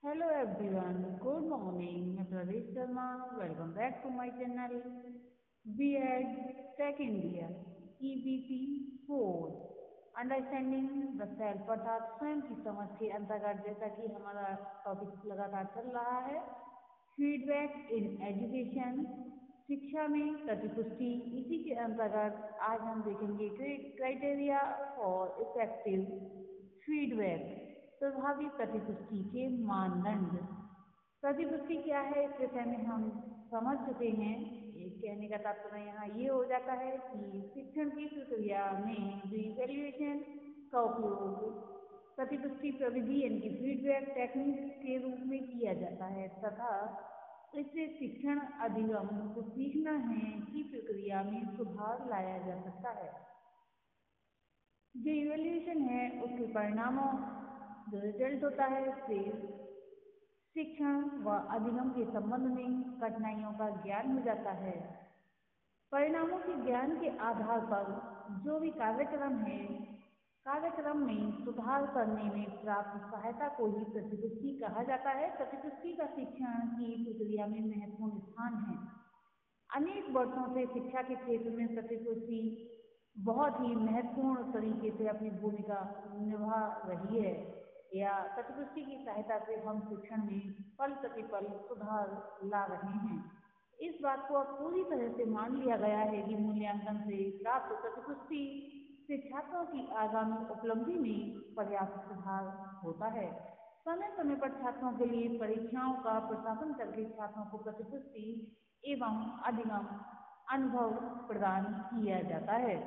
Hello everyone, good morning. मैं प्रदेश Sharma. Welcome back to my channel. B.Ed Tech India EBC 4 understanding the self अर्थात स्वयं की समझ के अंतर्गत जैसा कि हमारा टॉपिक लगातार चल रहा है फीडबैक इन एजुकेशन शिक्षा में प्रतिपुष्टि. इसी के अंतर्गत आज हम देखेंगे क्राइटेरिया फॉर इफेक्टिव फीडबैक. प्रभावी प्रतिपुष्टि के मानदंड. प्रतिपुष्टि क्या है इस विषय में हम समझ चुके हैं. ये कहने का तात्पर्य यहाँ ये हो जाता है कि शिक्षण की प्रक्रिया में जो इवैल्यूएशन का उपयोग प्रतिपुष्टि प्रविधि यानी कि फीडबैक टेक्निक के रूप में किया जाता है तथा इससे शिक्षण अधिगम को सीखना है की प्रक्रिया में सुधार लाया जा सकता है. जो इवैल्यूएशन है उसके परिणामों जो रिजल्ट होता है उससे शिक्षण व अधिगम के संबंध में कठिनाइयों का ज्ञान हो जाता है. परिणामों के ज्ञान के आधार पर जो भी कार्यक्रम है कार्यक्रम में सुधार करने में प्राप्त सहायता को ही प्रतिपुष्टि कहा जाता है. प्रतिपुष्टि का शिक्षण की प्रक्रिया में महत्वपूर्ण स्थान है. अनेक वर्षों से शिक्षा के क्षेत्र में प्रतिपुष्टि बहुत ही महत्वपूर्ण तरीके से अपनी भूमिका निभा रही है या प्रतिपुष्टि की सहायता से हम शिक्षण में पल प्रतिपल सुधार ला रहे हैं. इस बात को अब पूरी तरह से मान लिया गया है कि मूल्यांकन से प्राप्त प्रतिपुष्टि से छात्रों की आगामी उपलब्धि में पर्याप्त सुधार होता है. समय समय पर छात्रों के लिए परीक्षाओं का प्रशासन करके छात्रों को प्रतिपुष्टि एवं अधिगम अनुभव प्रदान किया जाता है.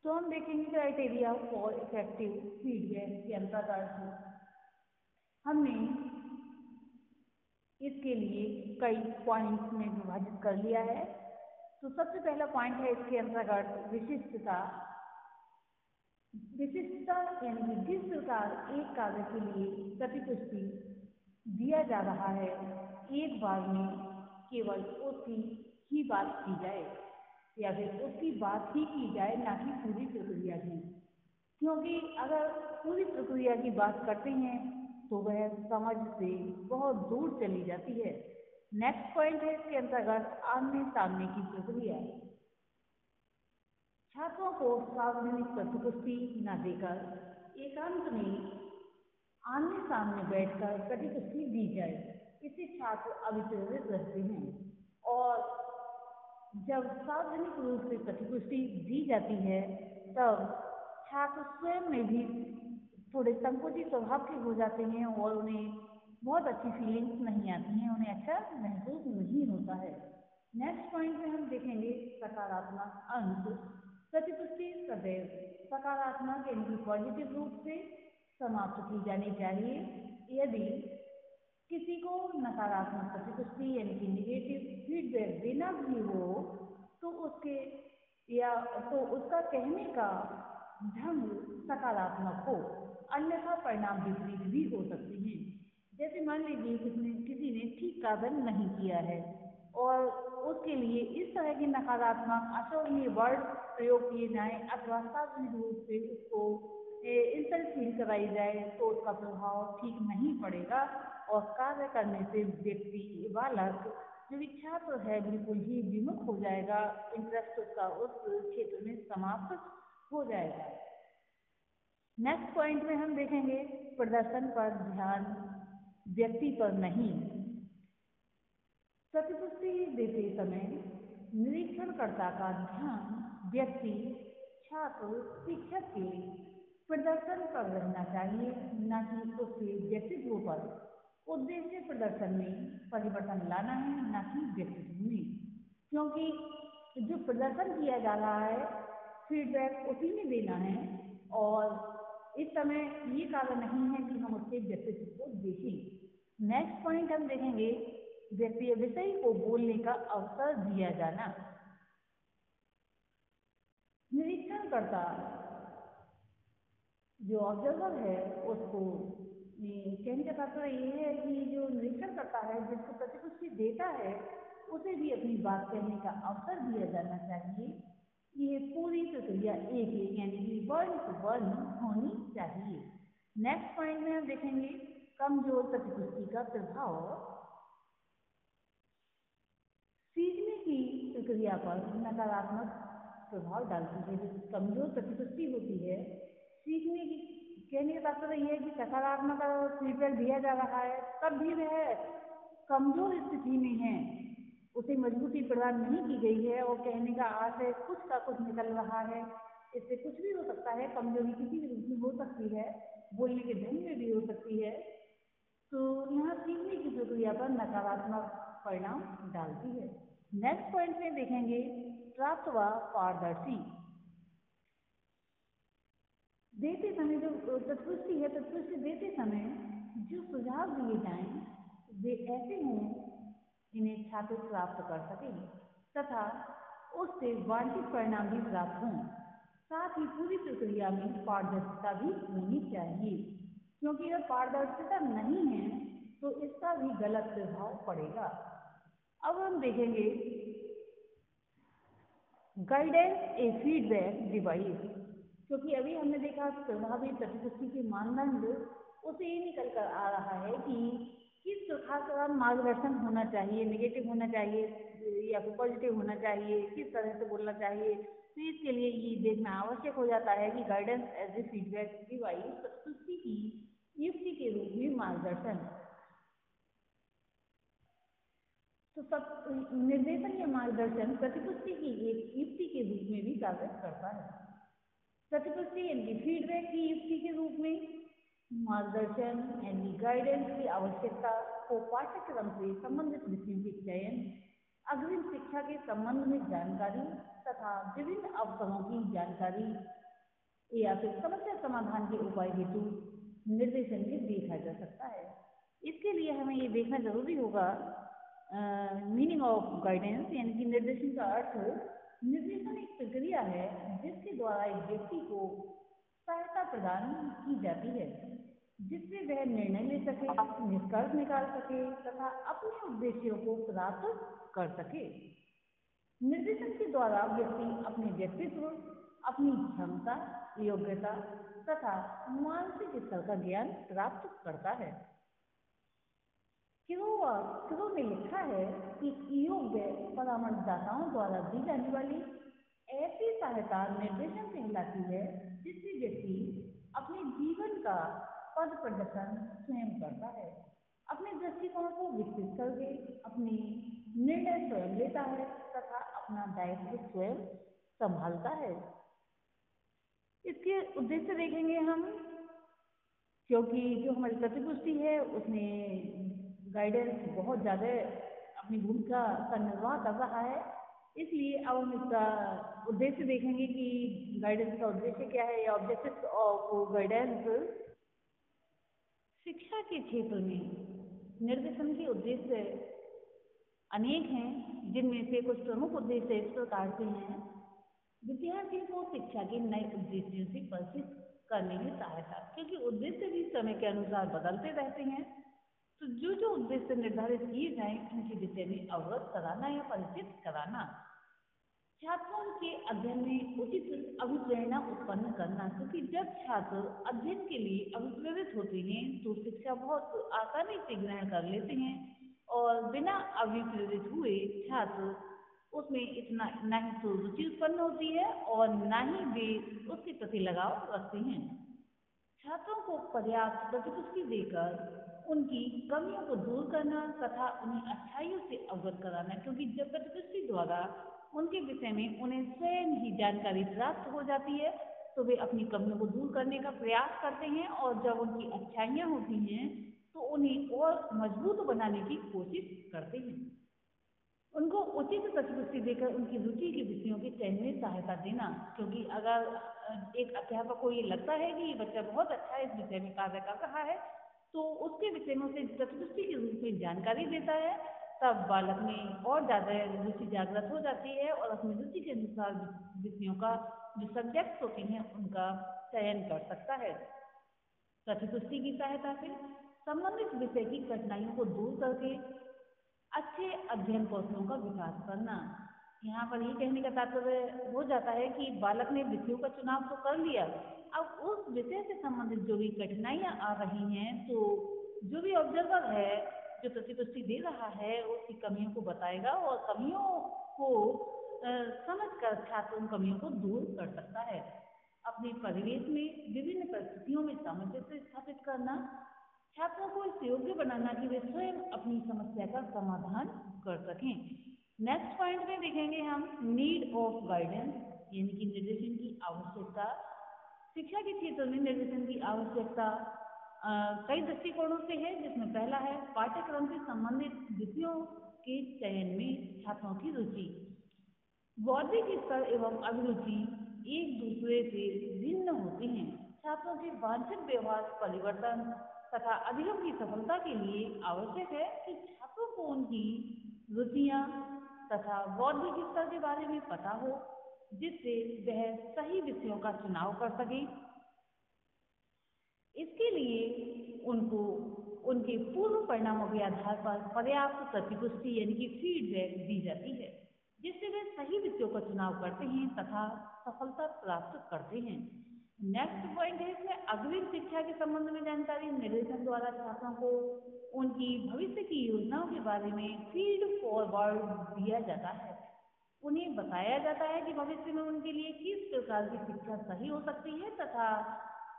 तो हम देखेंगे क्राइटेरिया फॉर इफेक्टिव फीडबैक के अंतर्गत हमने इसके लिए कई पॉइंट्स में विभाजित कर लिया है. तो सबसे पहला पॉइंट है इसके अंतर्गत विशिष्टता. विशिष्टता यानी कि जिस प्रकार एक कार्य के लिए प्रतिपुष्टि दिया जा रहा है एक बार में केवल उसकी ही बात की जाए या फिर उसकी बात ही की जाए ना कि पूरी प्रक्रिया की. क्योंकि अगर पूरी प्रक्रिया की बात करते हैं तो वह समझ से बहुत दूर चली जाती है. नेक्स्ट पॉइंट है इसके अंतर्गत आमने सामने की प्रक्रिया. छात्रों को सार्वजनिक प्रतिपुष्टि न देकर एकांत में आमने सामने बैठकर प्रतिपुष्टि दी जाए. इससे छात्र अविचलित रहते हैं और जब सार्वजनिक रूप से प्रतिपुष्टि दी जाती है तब छात्र स्वयं में भी थोड़े संकुचित स्वभाव के हो जाते हैं और उन्हें बहुत अच्छी फीलिंग्स नहीं आती हैं, उन्हें अच्छा महसूस नहीं होता है. नेक्स्ट पॉइंट में हम देखेंगे सकारात्मक अंक. प्रतिपुष्टि सदैव सकारात्मक यानी पॉजिटिव रूप से समाप्त की जानी चाहिए. यदि किसी को नकारात्मक प्रतिपुष्टि यानी कि निगेटिव फीडबैक देना भी हो तो उसका कहने का ढंग सकारात्मक हो, अन्यथा परिणाम विपरीत भी हो सकते हैं. जैसे मान लीजिए किसी ने ठीक कार्य नहीं किया है और उसके लिए इस तरह की नकारात्मक अशोभनीय वर्ड प्रयोग किए जाएं अथवा सार्वजनिक रूप से उसको इंसल्ट फील कराई जाए तो उसका प्रभाव ठीक नहीं पड़ेगा और कार्य करने से व्यक्ति बालक जो भी छात्र है बिल्कुल ही विमुख हो जाएगा. इंटरेस्ट उसका उस क्षेत्र में समाप्त हो जाएगा. नेक्स्ट पॉइंट में हम देखेंगे प्रदर्शन पर ध्यान व्यक्ति पर नहीं. प्रतिपुष्टि देते समय निरीक्षणकर्ता का ध्यान व्यक्ति छात्र शिक्षक के प्रदर्शन पर रहना चाहिए न कि उसके व्यक्तित्व पर. उद्देश्य प्रदर्शन में परिवर्तन लाना है न कि व्यक्तित्व में, क्योंकि जो प्रदर्शन किया जा रहा है फीडबैक उसी में देना है और इस समय ये कारण नहीं है कि हम उसके व्यक्तित्व को देखें. नेक्स्ट पॉइंट हम देखेंगे व्यक्ति विषय को बोलने का अवसर दिया जाना. निरीक्षण करता जो ऑब्जर्वर है उसको कहने का तात्पर्य ये है कि जो निरीक्षण करता है जिसको प्रतिपुष्टि देता है उसे भी अपनी बात कहने का अवसर दिया जाना चाहिए. ये पूरी प्रक्रिया एक यानी कि वर्ड टू वर्ड होनी चाहिए. नेक्स्ट पॉइंट में हम देखेंगे कमजोर प्रतिपुष्टि का प्रभाव सीखने की प्रक्रिया पर नकारात्मक प्रभाव डालती है। जो कमजोर प्रतिपुष्टि होती है, सीखने की, कहने का तात्पर्य यह है कि सकारात्मक फीडबैक दिया जा रहा है तब भी वह कमजोर स्थिति में है, उसे मजबूती प्रदान नहीं की गई है और कहने का अर्थ है कुछ का कुछ निकल रहा है। इससे कुछ भी हो सकता है, कमजोरी किसी भी रूप में हो सकती है, बोलने के ढंग में भी हो सकती है। तो यहाँ सीखने की प्रक्रिया पर नकारात्मक परिणाम डालती है। नेक्स्ट पॉइंट में देखेंगे प्राप्त व पारदर्शी। देते समय जो प्रतिपुष्टि है, प्रतिपुष्टि देते समय जो सुझाव दिए जाएं वे ऐसे हों जिन्हें छात्र प्राप्त कर सके तथा उससे वांछित परिणाम भी प्राप्त हों। साथ ही पूरी प्रक्रिया में पारदर्शिता भी होनी चाहिए, क्योंकि अगर पारदर्शिता नहीं है तो इसका भी गलत प्रभाव पड़ेगा। अब हम देखेंगे गाइडेंस ए फीडबैक डिवाइस, क्योंकि अभी हमने देखा प्रभावी प्रतिपुष्टि के मानदंड, उसे ये निकल कर आ रहा है कि किस प्रकार का मार्गदर्शन होना चाहिए, नेगेटिव होना चाहिए या फिर पॉजिटिव होना चाहिए, किस तरह से बोलना चाहिए। तो इसके लिए ये देखना आवश्यक हो जाता है कि guidance as a feedback device प्रतिपुष्टि की युक्ति के रूप में मार्गदर्शन, तो सब निर्देशन या मार्गदर्शन प्रतिपुष्टि की एक युक्ति के रूप में भी कार्य करता है। प्रतिपुष्टि यानी फीडबैक की युक्ति के रूप में मार्गदर्शन यानी गाइडेंस की आवश्यकता को पाठ्यक्रम से संबंधित विषयों के चयन, अग्रिम शिक्षा के संबंध में जानकारी तथा विभिन्न अवसरों की जानकारी या फिर समस्या समाधान के उपाय हेतु निर्देशन में देखा जा सकता है। इसके लिए हमें ये देखना जरूरी होगा मीनिंग ऑफ गाइडेंस, यानी कि निर्देशन का अर्थ। निर्देशन एक प्रक्रिया है जिसके द्वारा एक व्यक्ति को सहायता प्रदान की जाती है जिससे वह निर्णय ले सके, निष्कर्ष निकाल सके तथा अपने उद्देश्यों को प्राप्त कर सके। निर्देशन के द्वारा व्यक्ति अपने व्यक्तित्व, अपनी क्षमता, योग्यता तथा मानसिक स्तर का ज्ञान प्राप्त करता है। किरो ने लिखा है कि योग्य परामर्शदाताओं द्वारा दी जाने वाली ऐसी सहायता निर्देशन कहलाती है जिससे व्यक्ति अपने जीवन का पद प्रदर्शन स्वयं करता है, अपने दृष्टिकोण को विकसित करके अपनी निर्णय स्वयं लेता है तथा अपना दायित्व स्वयं संभालता है। इसके उद्देश्य देखेंगे हम, क्योंकि जो हमारी प्रतिपुष्टि है उसमें गाइडेंस बहुत ज़्यादा अपनी भूमिका का निर्वाह कर रहा है, इसलिए अब हम इसका उद्देश्य देखेंगे कि गाइडेंस का उद्देश्य क्या है या ऑब्जेक्टिव्स ऑफ गाइडेंस। शिक्षा के क्षेत्र में निर्देशन के उद्देश्य अनेक हैं, जिनमें से कुछ प्रमुख उद्देश्य इस प्रकार से हैं। विद्यार्थियों को शिक्षा के नए उद्देश्यों से परिचित करने में सहायता, क्योंकि उद्देश्य भी समय के अनुसार बदलते रहते हैं, तो जो उद्देश्य निर्धारित किए जाएं उनके विषय में अवगत कराना या परिचित कराना। छात्रों के अध्ययन में उचित अभिप्रेरणा उत्पन्न करना, क्योंकि जब छात्र अध्ययन के लिए अभिप्रेरित होते हैं तो शिक्षा बहुत आसानी से ग्रहण कर लेते हैं और बिना अभिप्रेरित हुए छात्र उसमें इतना ना ही तो रुचि उत्पन्न होती है और ना ही वे उसके प्रति लगाव रखते हैं। छात्रों को पर्याप्त प्रतिपुष्टि देकर उनकी कमियों को दूर करना तथा उन्हें अच्छाइयों से अवगत कराना, क्योंकि जब प्रतिपुष्टि द्वारा उनके विषय में उन्हें स्वयं ही जानकारी प्राप्त हो जाती है तो वे अपनी कमियों को दूर करने का प्रयास करते हैं और जब उनकी अच्छाइयाँ होती हैं तो उन्हें और मजबूत बनाने की कोशिश करते हैं। उनको उचित प्रतिपुष्टि देकर उनकी रुचि के विषयों के चयन में सहायता देना, क्योंकि अगर एक अध्यापक को ये लगता है कि ये बच्चा बहुत अच्छा इस विषय में कार्य कर रहा है तो उसके विषय में उसे प्रतिपुष्टि के रूप में जानकारी देता है, तब बालक में और ज़्यादा रुचि जागृत हो जाती है और अपनी रुचि के अनुसार विषयों का जो सब्जेक्ट्स होते हैं उनका चयन कर सकता है। प्रतिपुष्टि की सहायता से संबंधित विषय की कठिनाइयों को दूर करके अच्छे अध्ययन कौशलों का विकास करना। यहाँ पर ये कहने का तात्पर्य हो जाता है कि बालक ने विषयों का चुनाव तो कर लिया, अब उस विषय से संबंधित जो भी कठिनाइयाँ आ रही हैं तो जो भी ऑब्जर्वर है, जो प्रतिपुष्टि दे रहा है, उसकी कमियों को बताएगा और कमियों को समझकर छात्र उन कमियों को दूर कर सकता है। अपने परिवेश में विभिन्न परिस्थितियों में सामंजस्य स्थापित करना, छात्रों को इस योग्य बनाना कि वे स्वयं अपनी समस्या का समाधान कर सकें। नेक्स्ट पॉइंट में देखेंगे हम नीड ऑफ गाइडेंस, यानी कि निर्देशन की आवश्यकता। शिक्षा के क्षेत्र में निर्देशन की आवश्यकता कई दृष्टिकोणों से है, जिसमें पहला है पाठ्यक्रम से संबंधित विषयों के चयन में छात्रों की रुचि। बौद्धिक स्तर एवं अभिरुचि एक दूसरे से भिन्न होते हैं। छात्रों के वांछित व्यवहार परिवर्तन तथा अधिगम की सफलता के लिए आवश्यक है कि छात्रों को उनकी रुचियां तथा बौद्धिक स्तर के बारे में पता हो, जिससे वह सही विषयों का चुनाव कर सके। इसके लिए उनको उनके पूर्व परिणामों के आधार पर पर्याप्त प्रतिपुष्टि यानी कि फीडबैक दी जाती है, जिससे वे सही विषयों का चुनाव करते हैं तथा सफलता प्राप्त करते हैं। नेक्स्ट पॉइंट है इसमें अग्रिम शिक्षा के संबंध में जानकारी। निर्देशन द्वारा छात्रों को उनकी भविष्य की योजनाओं के बारे में फीड फॉरवर्ड दिया जाता है। उन्हें बताया जाता है कि भविष्य में उनके लिए किस प्रकार की शिक्षा सही हो सकती है तथा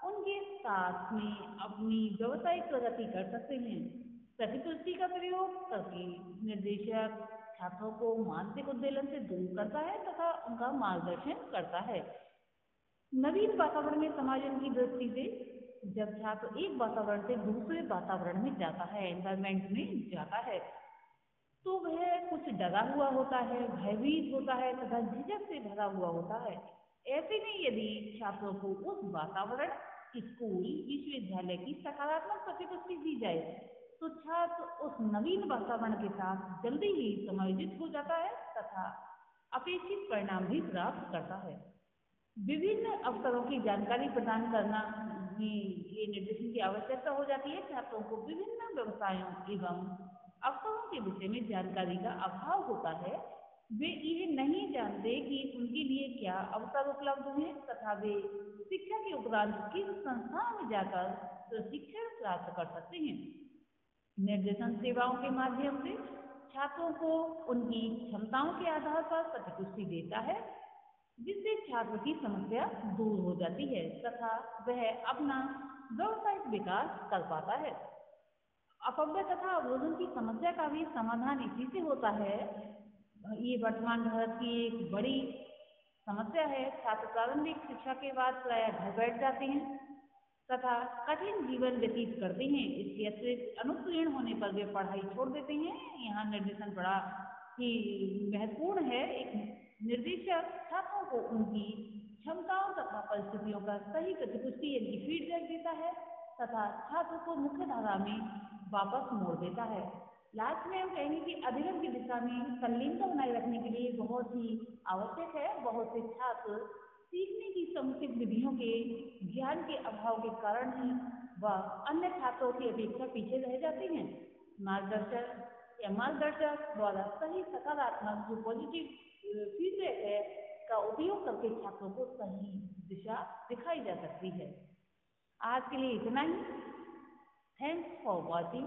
उनके साथ में अपनी व्यावसायिक प्रगति कर सकते हैं। प्रतिपुष्टि का प्रयोग करके निर्देशक छात्रों को मानसिक उद्वेलन से दूर करता है तथा उनका मार्गदर्शन करता है। नवीन वातावरण में समायोजन की दृष्टि से जब छात्र एक वातावरण से दूसरे वातावरण में जाता है, एनवायरमेंट में जाता है, तो वह कुछ डरा हुआ होता है, भयभीत होता है तथा झिझक से भरा हुआ होता है। ऐसे में यदि छात्रों को उस वातावरण, स्कूल, विश्वविद्यालय की सकारात्मक प्रतिपुष्टि दी जाए, तो छात्र उस नवीन वातावरण के साथ जल्दी ही समायोजित हो जाता है तथा अपेक्षित परिणाम भी प्राप्त करता है। विभिन्न अवसरों की जानकारी प्रदान करना ये निर्देशन की आवश्यकता हो जाती है। छात्रों को विभिन्न व्यवसायों एवं अवसरों के विषय में जानकारी का अभाव होता है। वे ये नहीं जानते कि उनके लिए क्या अवसर उपलब्ध हैं तथा वे शिक्षा के उपरांत किस संस्था में जाकर प्रशिक्षण प्राप्त कर सकते हैं। निर्देशन सेवाओं के माध्यम से छात्रों को उनकी क्षमताओं के आधार पर प्रतिपुष्टि देता है, जिससे छात्र की समस्या दूर हो जाती है तथा वह अपना व्यवसायिक विकास कर पाता है। अपव्यय तथा अवरोधन की समस्या का भी समाधान इसी से होता है। ये वर्तमान भारत की एक बड़ी समस्या है। छात्र प्रारंभिक शिक्षा के बाद प्रायः घर बैठ जाते हैं तथा कठिन जीवन व्यतीत करते हैं। इसके अतिरिक्त अनुत्तीर्ण होने पर वे पढ़ाई छोड़ देते हैं। यहाँ निर्देशन बड़ा ही महत्वपूर्ण है। एक निर्देशक छात्रों को उनकी क्षमताओं तथा परिस्थितियों का सही प्रतिपुष्टि यानी फीडबैक देता है तथा छात्र को मुख्य धारा में वापस मोड़ देता है। लास्ट में हम कहेंगे कि अधिगम की दिशा में संलीनता बनाए रखने के लिए बहुत ही आवश्यक है। बहुत से छात्र सीखने की समुचित विधियों के ज्ञान के अभाव के कारण ही वह अन्य छात्रों की अपेक्षा पीछे रह जाते हैं। मार्गदर्शक द्वारा सही सकारात्मक जो पॉजिटिव फीडबैक है का उपयोग करके छात्रों को सही दिशा दिखाई जा सकती है। आज के लिए इतना ही। Thanks for watching.